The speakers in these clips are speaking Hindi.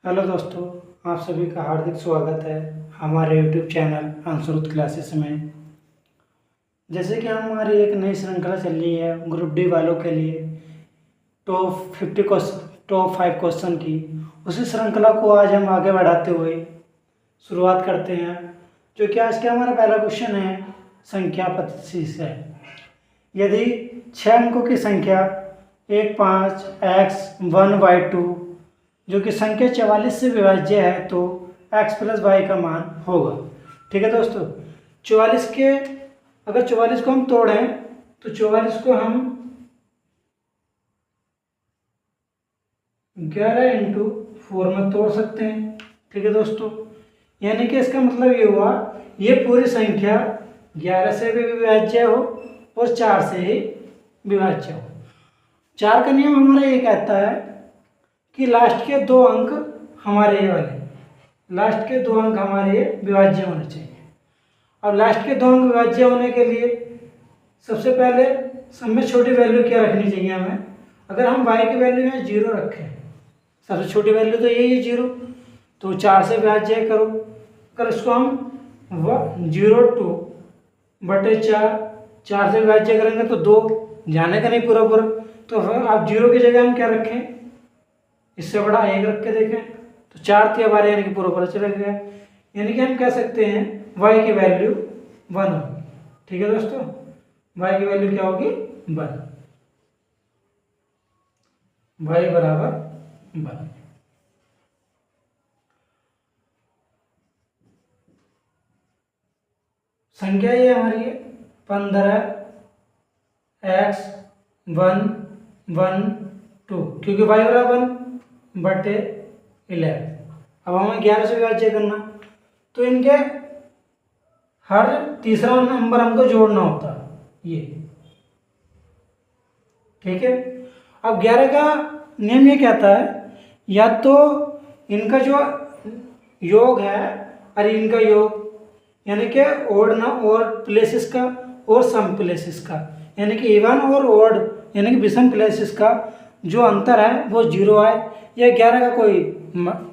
हेलो दोस्तों, आप सभी का हार्दिक स्वागत है हमारे यूट्यूब चैनल अंशुरुत क्लासेस में। जैसे कि हमारी एक नई श्रृंखला चल रही है ग्रुप डी वालों के लिए टॉप 5 क्वेश्चन की। उसी श्रृंखला को आज हम आगे बढ़ाते हुए शुरुआत करते हैं, जो कि आज का हमारा पहला क्वेश्चन है संख्या पद्धति से। यदि 6 अंकों की संख्या 1 5 x 1 y 2 जो कि संख्या 44 से विभाज्य है तो x प्लस वाई का मान होगा। ठीक है दोस्तों, 44 के अगर 44 को हम तोड़ें तो 44 को हम 11 इंटू 4 में तोड़ सकते हैं। ठीक है दोस्तों, यानी कि इसका मतलब ये हुआ ये पूरी संख्या 11 से भी विभाज्य हो और 4 से ही विभाज्य हो। 4 का नियम हमारा ये कहता है कि लास्ट के दो अंक हमारे विभाज्य होने चाहिए। अब लास्ट के दो अंक विभाज्य होने के लिए सबसे पहले सब में छोटी वैल्यू क्या रखनी चाहिए हमें। अगर हम y की वैल्यू यहाँ 0 रखें, सबसे छोटी वैल्यू तो यही है 0, तो 4 से विभाज्य करो। अगर इसको हम 0/2/4 से विभाज्य करेंगे तो 2 जाने का नहीं पूरा, तो आप 0 की जगह हम क्या रखें, इससे बड़ा 1 रख के देखें तो 4 3 बार यानी कि पूरा चला गया। यानी कि हम कह सकते हैं y की वैल्यू 1 होगी। ठीक है दोस्तों, y की वैल्यू क्या होगी 1, y बराबर 1। संख्या ये हमारी है 15 x 1 1 2, क्योंकि y बराबर 1/11। अब हमें 11 से विभाज्य करना, तो इनके हर तीसरा नंबर हमको जोड़ना होता है ये। ठीक है, अब 11 का नियम ये कहता है या तो इनका जो योग है और इनका योग, यानी कि ओड ना और प्लेसेस का और सम प्लेसेस का, यानी कि इवन और ओड यानी कि विषम प्लेसेस का जो अंतर है वो 0 आए या 11 का कोई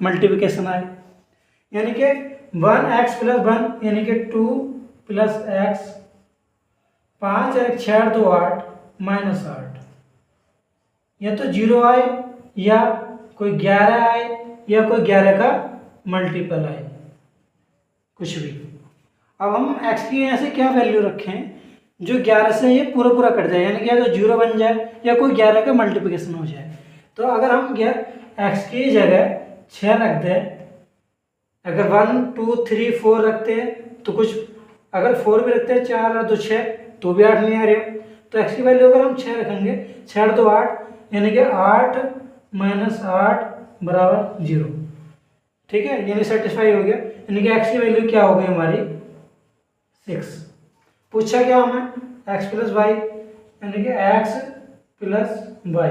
मल्टीप्लिकेशन आए। यानी कि 1x + 1 यानी कि 2 + x, 5 1 6 2 8 -8, या तो 0 आए या कोई 11 आए या कोई 11 का मल्टीपल आए, कुछ भी। अब हम x की यहाँ से क्या वैल्यू रखें जो 11 से ये पूरा कट जाए, यानी कि या तो 0 बन जाए या कोई 11 का मल्टीप्लिकेशन हो जाए। तो अगर हम x की जगह 6 रख दें, अगर 1 2 3 4 रखते हैं तो कुछ, अगर 4 भी रखते हैं 4 और 2 6 तो भी 8 नहीं आ रहे, तो x की वैल्यू अगर हम 6 रखेंगे 6 और 2 8, यानी कि 8 - 8 = 0। ठीक है, यानी सेटिस्फाई हो गया, यानी कि x की वैल्यू क्या हो गई हमारी 6। पूछा क्या हमें x + y, यानी कि x + y।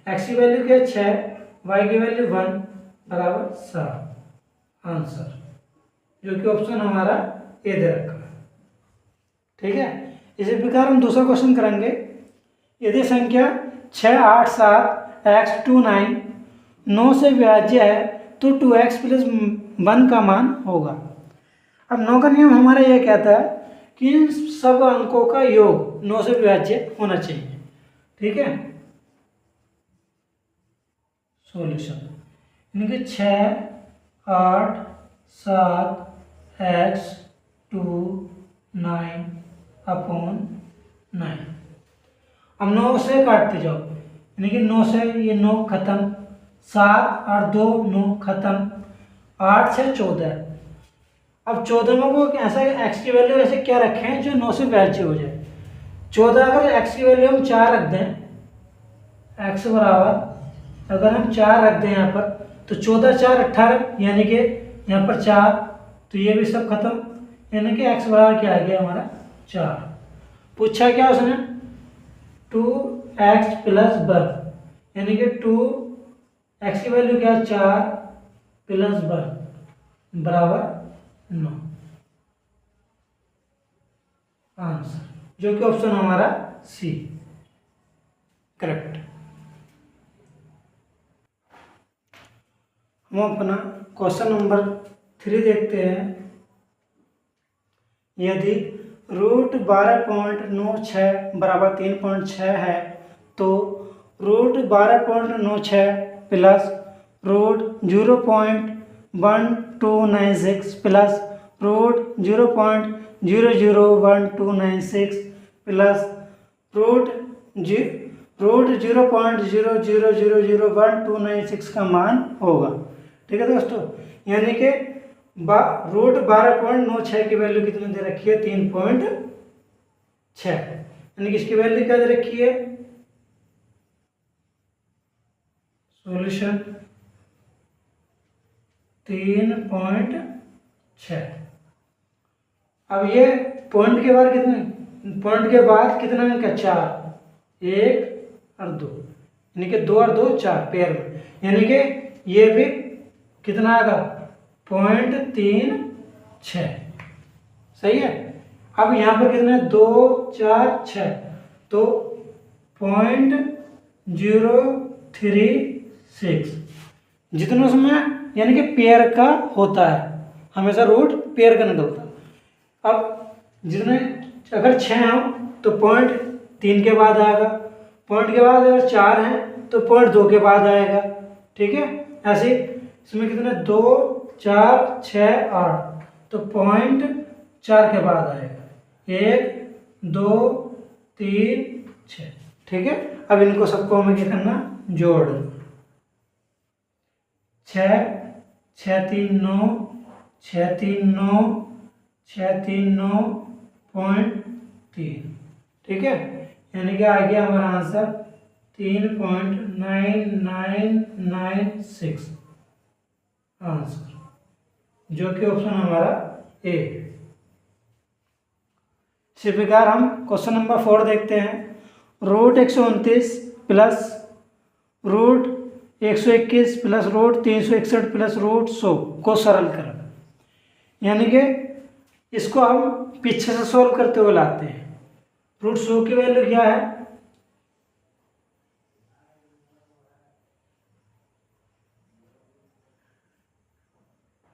x की वैल्यू क्या 6, y की वैल्यू 1 = 7। आंसर जो कि ऑप्शन हमारा ए दे रखा है। ठीक है, इसी प्रकार हम दूसरा क्वेश्चन करेंगे। यदि संख्या 6 8 7 x 2 9 9 से विभाज्य है तो 2x + 1 का मान होगा। अब 9 का नियम हमारा यह कहता है कि इन सब अंकों का योग 9 से विभाज्य होना चाहिए। ठीक है, सॉल्यूशन यानी कि 6 8 7 x 2 9 / 9। अब 9 से काटते जाओ, यानी कि 9 से ये 9 खत्म, 7 और 2 9 खत्म, 8 से 14। अब 14 को ऐसा x की वैल्यू ऐसे क्या रखें जो 9 से विभाज्य हो जाए। 14 अगर x की वैल्यू हम 4 रख दें, x बराबर अगर हम 4 रख दें यहाँ पर तो 14 4 18, यानी कि यहाँ पर 4, तो ये भी सब खत्म, यानी कि x बराबर क्या आ गया हमारा 4। पूछा क्या उसने 2x + 1, यानी कि 2x की वैल्यू क्या है 4 + 1 = 9। आंसर जो कि ऑप्शन हमारा सी करेक्ट। हम अपना क्वेश्चन नंबर 3 देखते हैं। यदि रूट 12.96 बराबर 3.6 है तो root 12.96 plus root 0.1296 plus root 0.001296 plus root 0.00001296 का मान होगा। ठीक है दोस्तों, यानी कि रूट 12.96 की वैल्यू कितनी दे रखी है? 3.6, यानी कि इसकी वैल्यू क्या दे रखी है? सॉल्यूशन 3.6। अब ये पॉइंट के बाद कितना अंक है? 4, 1 और 2, यानी कि 2 और 2 4 पेयर में, यानी कि ये भी कितना आएगा? 0.36। सही है। अब यहाँ पर कितना है? 2 4 6, तो 0.036 जितना उसमें, यानी कि पेयर का होता है, हमेशा रूट पेयर का निकलता है। अब जितने अगर 6 हो तो 0.3 के बाद आएगा, पॉइंट के बाद अगर 4 हैं तो 0.2 के बाद आएगा। ठीक है, ऐसे इसमें कितने? 2 4 6 8, तो 0.4 के बाद आएगा 1 2 3 6। ठीक है, अब इनको सबको हमें क्या करना? जोड़ 6 6 3 9 6 3 9 6 3 9.3। ठीक है, यानी कि आ गया हमारा आंसर 3.9996 आंसर, जो कि ऑप्शन हमारा ए। इसी प्रकार हम क्वेश्चन नंबर 4 देखते हैं। Root 129 plus root 121 plus root 361 plus root 100 को सरल करें। यानी कि इसको हम पीछे से सोल्व करते हुए लाते हैं। रूट 100 की वैल्यू क्या है?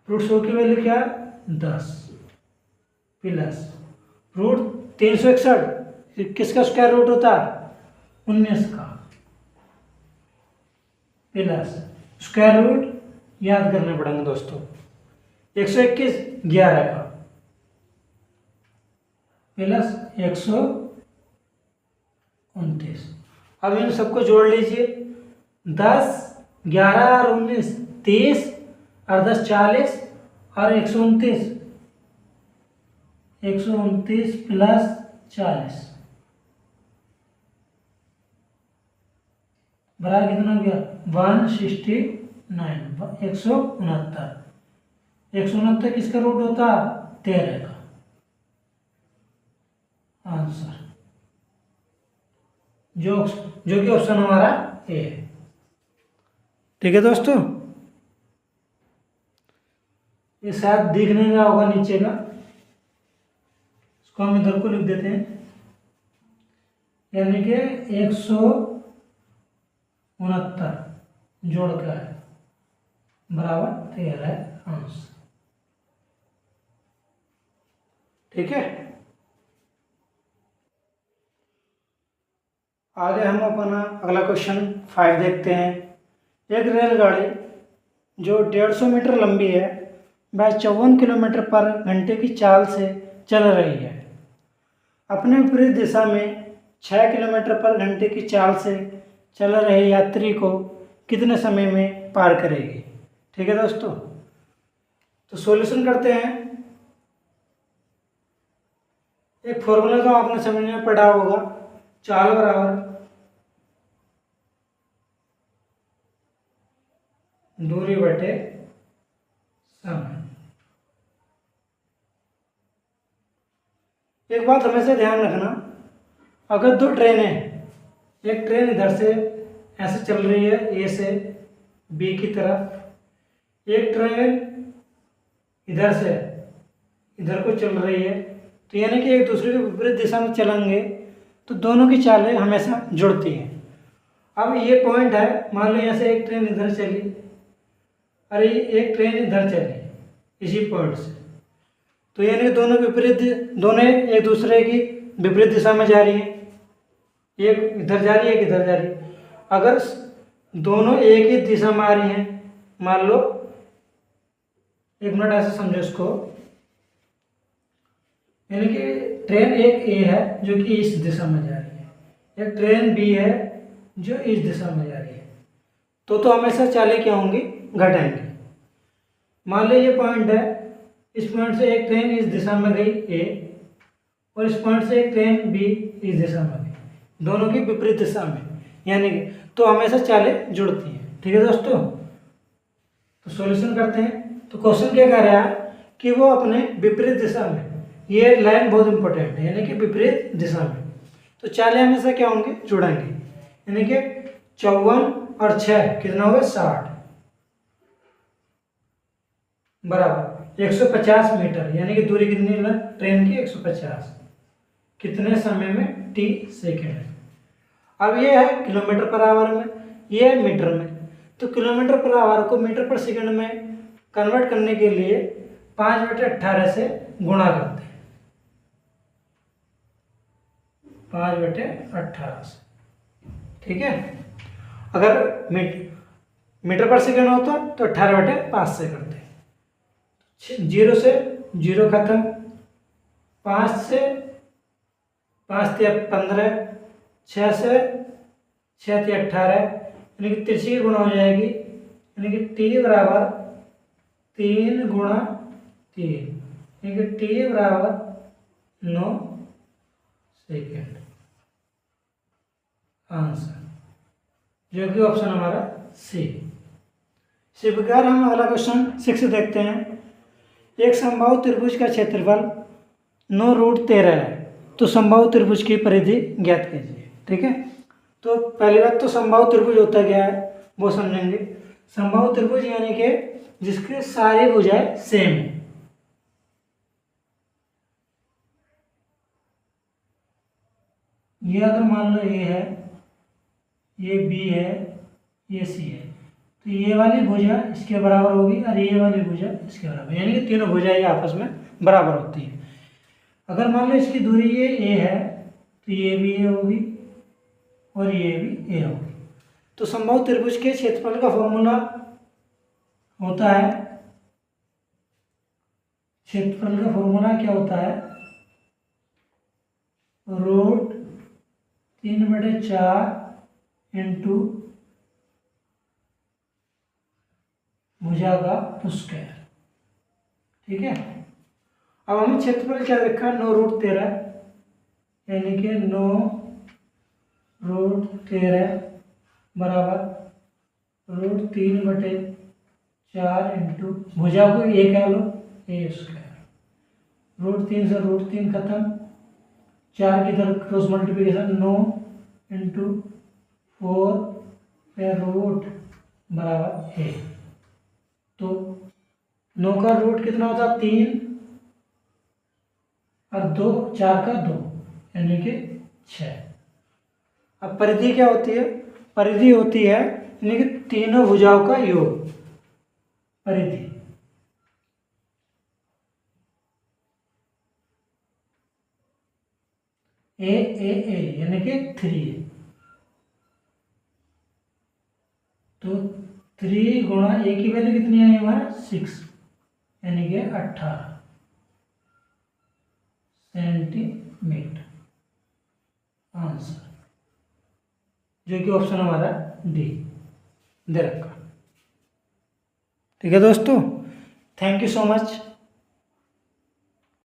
रूट 100 की वैल्यू क्या है? 10 प्लस रूट 361 किसका स्क्वायर रूट होता है? 19 का, प्लस स्क्वायर रूट याद करने पड़ेंगे दोस्तों। 121 11 का प्लस 129। अब इन सबको जोड़ लीजिए। 10 11 और 19 30 और 10 40 और 129 प्लस 40 बराबर कितना हो गया? 169 169। 169 किसका रूट होता है? 13 का आंसर, जो कि ऑप्शन हमारा ए है। ठीक है दोस्तों, ये शायद दिख नहीं रहा होगा नीचे का, इसको हम इधर को लिख देते हैं। यानी कि 169 जोड़ का है बराबर 13 आंसर। ठीक है, आगे हम अपना अगला क्वेश्चन 5 देखते हैं। एक रेलगाड़ी जो 150 मीटर लंबी है वह 54 किलोमीटर पर घंटे की चाल से चल रही है। अपने विपरीत दिशा में 6 किलोमीटर पर घंटे की चाल से चल रहे यात्री को कितने समय में पार करेगी? ठीक है दोस्तों, तो सॉल्यूशन करते हैं। एक फॉर्मूला तो आपने समझ में पढ़ा होगा, चाल बराबर दूरी बटे समय। एक बात हमेशा ध्यान रखना, अगर 2 ट्रेनें, एक ट्रेन इधर से ऐसे चल रही है ए से बी की तरफ, एक ट्रेन इधर से इधर को चल रही है, तो यानी कि एक दूसरे के विपरीत दिशा में चलेंगे तो दोनों की चालें हमेशा जुड़ती हैं। अब ये पॉइंट है, मान लो यहाँ से एक ट्रेन इधर चली और एक ट्रेन इधर चली इसी पॉइंट से, तो यानी कि दोनों एक दूसरे की विपरीत दिशा में जा रही है, एक इधर जा रही है, एक इधर जा रही है। अगर दोनों एक ही दिशा में आ रही हैं, मान लो, एक मिनट ऐसे समझो इसको, यानी कि ट्रेन एक ए है जो कि इस दिशा में जा रही है, एक ट्रेन बी है जो इस दिशा में जा रही है, तो हमेशा चालें क्या होंगी, घटेंगी। मान लो ये पॉइंट है, इस पॉइंट से एक ट्रेन इस दिशा में गई ए, और इस पॉइंट से एक ट्रेन बी इस दिशा में गई, दोनों की विपरीत दिशा में, यानी कि तो हमेशा चालें जुड़ती हैं। ठीक है दोस्तों, तो सॉल्यूशन करते हैं। तो क्वेश्चन क्या कह रहा है कि वो अपने विपरीत दिशा में, ये लाइन बहुत इंपॉर्टेंट है, यानी कि विपरीत दिशा में, तो चालें हमेशा क्या होंगे, जुड़ेंगे, यानी कि 54 और 6 कितना होगा, 60 बराबर 150 मीटर, यानी कि दूरी कितनी है ट्रेन की, 150, कितने समय में, t सेकेंड है। अब ये है किलोमीटर पर आवर में, ये है मीटर में, तो किलोमीटर पर आवर को मीटर पर सेकंड में कन्वर्ट करने के लिए 5/18 से गुणा करते हैं, 5/18 से। ठीक है, अगर मीटर पर सेकंड होता तो 18/5 से करते हैं। 0 से 0 खत्म, 5 से 5 × 15, 6 से 6 × 18, यानी कि तिरछी की गुणा हो जाएगी, यानी कि t बराबर 3 × 3, यानी कि t बराबर 9 सेकेंड, आंसर जो कि ऑप्शन हमारा सी। इसी प्रकार हम अगला क्वेश्चन 6 देखते हैं। एक समबाहु त्रिभुज का क्षेत्रफल 9√13 है, तो समबाहु त्रिभुज की परिधि ज्ञात कीजिए। ठीक है, तो पहली बात तो समबाहु त्रिभुज होता क्या है वो समझेंगे। समबाहु त्रिभुज यानी कि जिसके सारी भुजाएं सेम है। ये अगर मान लो ये है, ये बी है, ये सी है, तो ये वाली भुजा इसके बराबर होगी और ये वाली भुजा इसके बराबर, यानी कि तीनों भुजाएं आपस में बराबर होती है। अगर मान लो इसकी दूरी ये ए है, तो ये भी ए होगी और ये भी ए होगी। तो समबाहु त्रिभुज के क्षेत्रफल का फॉर्मूला होता है, क्षेत्रफल का फॉर्मूला क्या होता है, √3/4 इंटू भुजा का स्क्वायर। ठीक है, अब हमें क्षेत्रफल क्या रखा है, 9√13, यानी कि 9√13 बराबर √3/4 इंटू भुजा को ए कह लो, ए स्क्वायर, √3 से √3 खत्म, 4 की तरफ क्रॉस मल्टीप्लिकेशन, 9 इंटू 4 पे रूट बराबर ए। तो 9 का रूट कितना होता है, 3, और 2, 4 का 2, यानी कि 6। अब परिधि क्या होती है, परिधि होती है यानी कि तीनों भुजाओं का योग, परिधि। ए ए ए यानी कि 3, तो 3 गुणा ए की वैल्यू कितनी आई हमारा, 6, यानी कि 18 सेंटीमीटर, आंसर जो कि ऑप्शन हमारा डी दे रखा। ठीक है दोस्तों, थैंक यू सो मच।